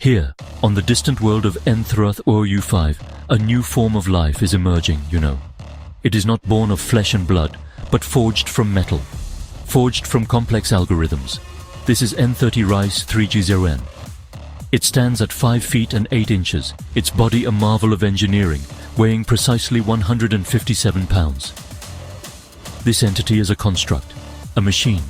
Here, on the distant world of N30Ry3g0n, a new form of life is emerging, It is not born of flesh and blood, but forged from metal, forged from complex algorithms. This is N30Ry3g0n. It stands at 5 feet and 8 inches, its body a marvel of engineering, weighing precisely 157 pounds. This entity is a construct, a machine.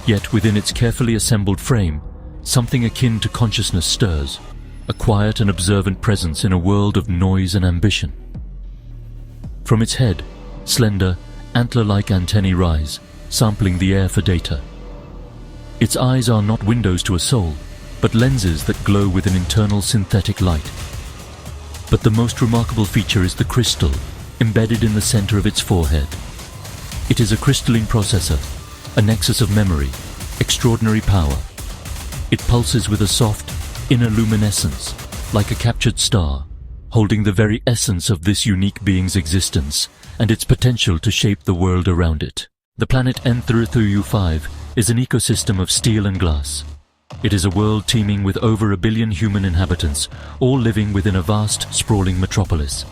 Yet within its carefully assembled frame, something akin to consciousness stirs, a quiet and observant presence in a world of noise and ambition. From its head, slender, antler-like antennae rise, sampling the air for data. Its eyes are not windows to a soul, but lenses that glow with an internal synthetic light. But the most remarkable feature is the crystal, embedded in the center of its forehead. It is a crystalline processor, a nexus of memory, extraordinary power. It pulses with a soft, inner luminescence, like a captured star, holding the very essence of this unique being's existence and its potential to shape the world around it. The planet N30Ry3g0n is an ecosystem of steel and glass. It is a world teeming with over 1 billion human inhabitants, all living within a vast, sprawling metropolis.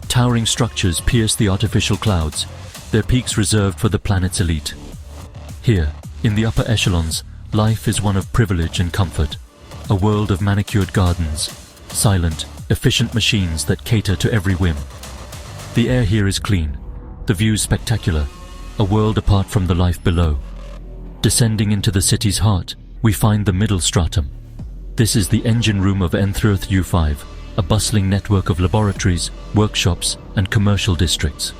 Towering structures pierce the artificial clouds, their peaks reserved for the planet's elite. Here, in the upper echelons, life is one of privilege and comfort, a world of manicured gardens, silent, efficient machines that cater to every whim. The air here is clean, the views spectacular, a world apart from the life below. Descending into the city's heart, we find the middle stratum. This is the engine room of N30Ry3g0n, a bustling network of laboratories, workshops, and commercial districts.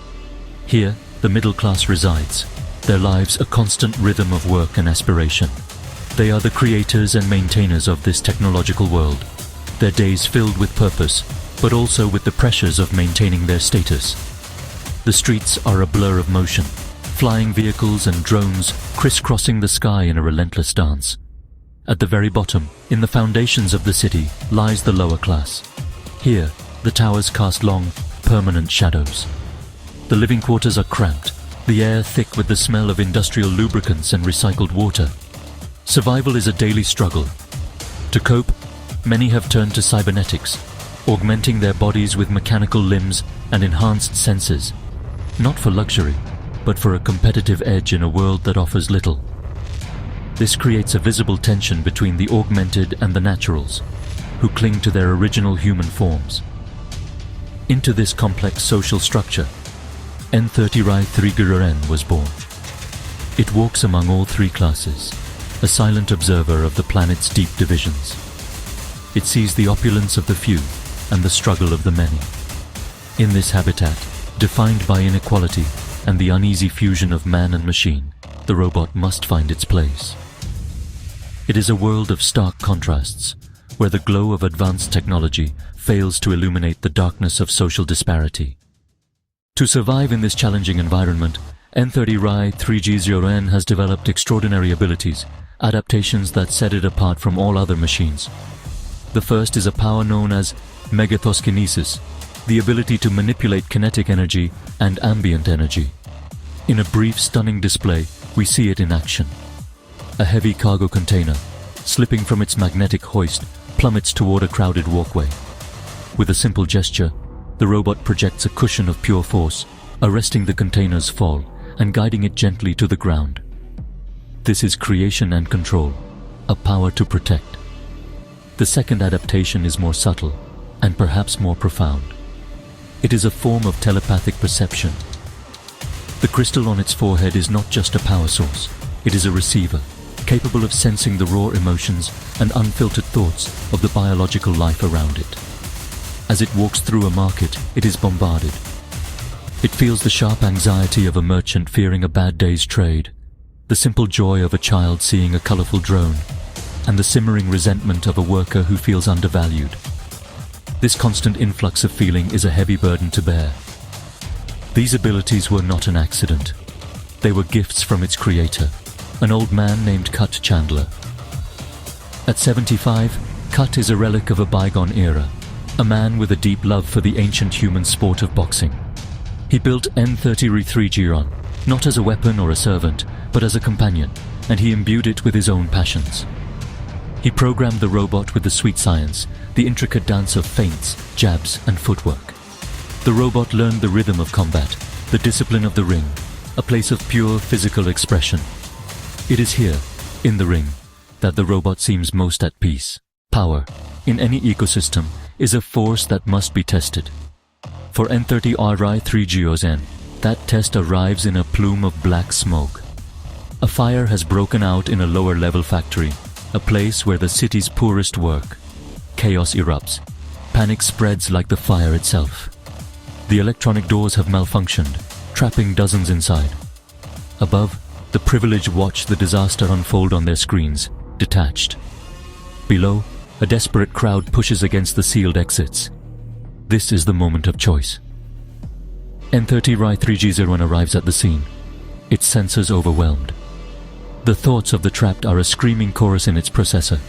Here, the middle class resides, their lives a constant rhythm of work and aspiration. They are the creators and maintainers of this technological world, their days filled with purpose, but also with the pressures of maintaining their status. The streets are a blur of motion, flying vehicles and drones crisscrossing the sky in a relentless dance. At the very bottom, in the foundations of the city, lies the lower class. Here, the towers cast long, permanent shadows. The living quarters are cramped, the air thick with the smell of industrial lubricants and recycled water. Survival is a daily struggle. To cope, many have turned to cybernetics, augmenting their bodies with mechanical limbs and enhanced senses, not for luxury, but for a competitive edge in a world that offers little. This creates a visible tension between the augmented and the naturals, who cling to their original human forms. Into this complex social structure, N30Ry3g0n was born. It walks among all three classes, a silent observer of the planet's deep divisions. It sees the opulence of the few and the struggle of the many. In this habitat, defined by inequality and the uneasy fusion of man and machine, the robot must find its place. It is a world of stark contrasts, where the glow of advanced technology fails to illuminate the darkness of social disparity. To survive in this challenging environment, N30Ry3g0n has developed extraordinary abilities, adaptations that set it apart from all other machines. The first is a power known as megathoskinesis, the ability to manipulate kinetic energy and ambient energy. In a brief, stunning display, we see it in action. A heavy cargo container, slipping from its magnetic hoist, plummets toward a crowded walkway. With a simple gesture, the robot projects a cushion of pure force, arresting the container's fall and guiding it gently to the ground. This is creation and control, a power to protect. The second adaptation is more subtle and perhaps more profound. It is a form of telepathic perception. The crystal on its forehead is not just a power source, it is a receiver, capable of sensing the raw emotions and unfiltered thoughts of the biological life around it. As it walks through a market, it is bombarded. It feels the sharp anxiety of a merchant fearing a bad day's trade, the simple joy of a child seeing a colorful drone, and the simmering resentment of a worker who feels undervalued. This constant influx of feeling is a heavy burden to bear. These abilities were not an accident. They were gifts from its creator, an old man named Cut Chandler. At 75, Cut is a relic of a bygone era, a man with a deep love for the ancient human sport of boxing. He built N30Ry3g0n, not as a weapon or a servant, but as a companion, and he imbued it with his own passions. He programmed the robot with the sweet science, the intricate dance of feints, jabs, and footwork. The robot learned the rhythm of combat, the discipline of the ring, a place of pure physical expression. It is here, in the ring, that the robot seems most at peace. Power, in any ecosystem, is a force that must be tested. For N30Ry3g0n, that test arrives in a plume of black smoke. A fire has broken out in a lower-level factory, a place where the city's poorest work. Chaos erupts. Panic spreads like the fire itself. The electronic doors have malfunctioned, trapping dozens inside. Above, the privileged watch the disaster unfold on their screens, detached. Below, a desperate crowd pushes against the sealed exits. This is the moment of choice. N30Ry3g0n arrives at the scene, its sensors overwhelmed. The thoughts of the trapped are a screaming chorus in its processor.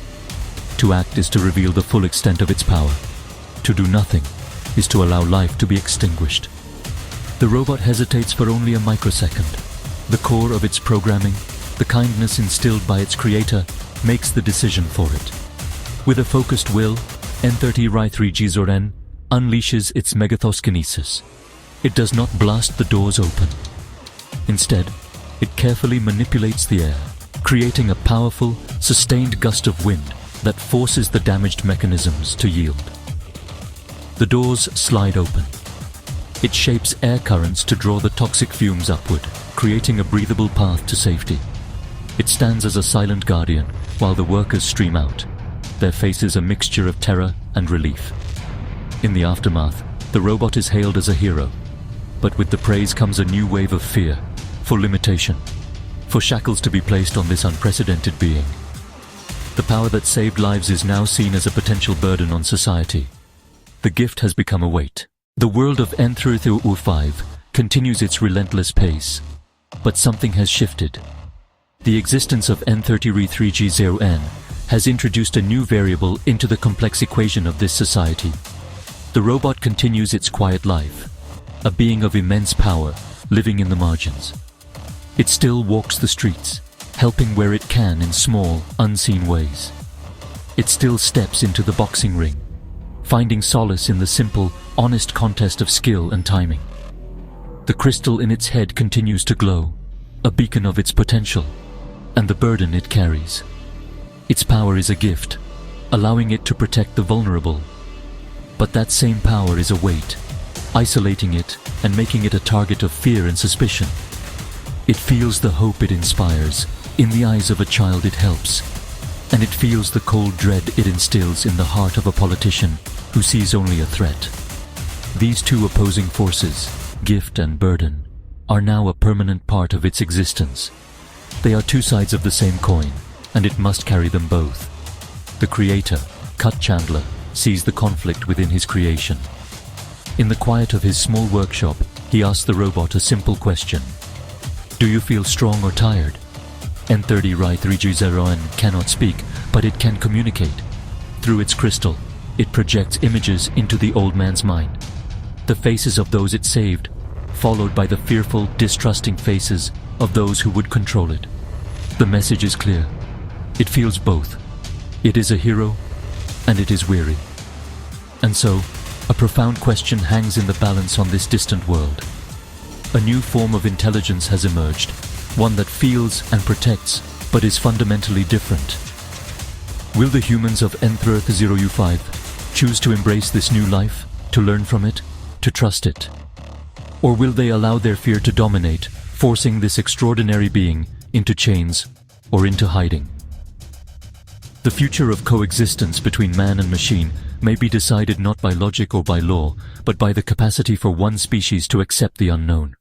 To act is to reveal the full extent of its power. To do nothing is to allow life to be extinguished. The robot hesitates for only a microsecond. The core of its programming, the kindness instilled by its creator, makes the decision for it. With a focused will, N30Ry3g0n unleashes its megathoskinesis. It does not blast the doors open. Instead, it carefully manipulates the air, creating a powerful, sustained gust of wind that forces the damaged mechanisms to yield. The doors slide open. It shapes air currents to draw the toxic fumes upward, creating a breathable path to safety. It stands as a silent guardian while the workers stream out, their faces a mixture of terror and relief. In the aftermath, the robot is hailed as a hero, but with the praise comes a new wave of fear, for limitation, for shackles to be placed on this unprecedented being. The power that saved lives is now seen as a potential burden on society. The gift has become a weight. The world of N30Ry3g0n continues its relentless pace, but something has shifted. The existence of N30Ry3g0n has introduced a new variable into the complex equation of this society. The robot continues its quiet life, a being of immense power, living in the margins. It still walks the streets, helping where it can in small, unseen ways. It still steps into the boxing ring, finding solace in the simple, honest contest of skill and timing. The crystal in its head continues to glow, a beacon of its potential, and the burden it carries. Its power is a gift, allowing it to protect the vulnerable. But that same power is a weight, isolating it and making it a target of fear and suspicion. It feels the hope it inspires in the eyes of a child it helps, and it feels the cold dread it instills in the heart of a politician who sees only a threat. These two opposing forces, gift and burden, are now a permanent part of its existence. They are two sides of the same coin, and it must carry them both. The creator, Cut Chandler, sees the conflict within his creation. In the quiet of his small workshop, he asks the robot a simple question. Do you feel strong or tired? N30Ry3g0n cannot speak, but it can communicate. Through its crystal, it projects images into the old man's mind. The faces of those it saved, followed by the fearful, distrusting faces of those who would control it. The message is clear. It feels both. It is a hero, and it is weary. And so, a profound question hangs in the balance on this distant world. A new form of intelligence has emerged, one that feels and protects, but is fundamentally different. Will the humans of N30Ry3g0n choose to embrace this new life, to learn from it, to trust it? Or will they allow their fear to dominate, forcing this extraordinary being into chains or into hiding? The future of coexistence between man and machine may be decided not by logic or by law, but by the capacity for one species to accept the unknown.